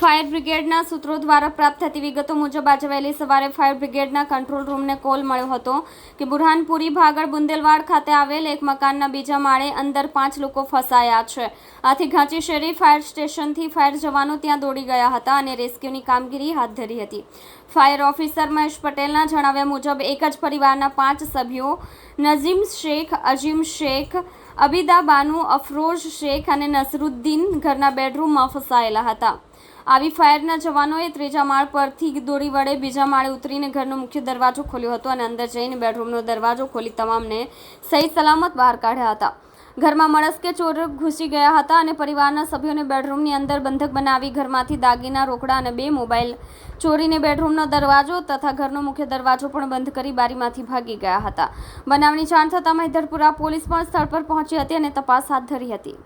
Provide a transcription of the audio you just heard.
Fire બ્રિગેડના સૂત્રો દ્વારા પ્રાપ્ત થતી વિગતો મુજબ આજે વહેલી સવારે ફાયર બ્રિગેડના કંટ્રોલ રૂમને કોલ મળ્યો હતો કે બુરહાનપુરી ભાગળ બુંદેલવાડ ખાતે આવેલ એક મકાનના બીજા માળે અંદર 5 લોકો ફસાયા છે. આથી ઘાંચી શેરી ફાયર સ્ટેશનથી ફાયર જવાનો ત્યાં દોડી ગયા હતા અને રેસ્ક્યુની કામગીરી હાથ ધરી હતી. ફાયર ઓફિસર મહેશ પટેલના જણાવ્યા મુજબ એક જ પરિવારના 5 સભ્યો નઝીમ શેખ, અજીમ શેખ, અબીદા બાનુ, અફરોઝ શેખ અને નસરુદ્દીન ઘરના બેડરૂમમાં ફસાયેલા હતા. આવી ફાયરના જવાનોએ ત્રીજા માળ પરથી દોરી વડે બીજા માળે ઉતરીને ઘરનો મુખ્ય દરવાજો ખોલ્યો હતો અને અંદર જઈને બેડરૂમનો દરવાજો ખોલી તમામને સહી સલામત બહાર કાઢ્યા હતા. ઘરમાં મળસ્કે ચોર ઘૂસી ગયા હતા અને પરિવારના સભ્યોને બેડરૂમની અંદર બંધક બનાવી ઘરમાંથી દાગીના, રોકડા અને 2 મોબાઈલ ચોરીને બેડરૂમનો દરવાજો તથા ઘરનો મુખ્ય દરવાજો પણ બંધ કરી બારીમાંથી ભાગી ગયા હતા. બનાવની જાણ થતાં મહિધરપુરા પોલીસ પણ સ્થળ પર પહોંચી હતી અને તપાસ હાથ ધરી હતી.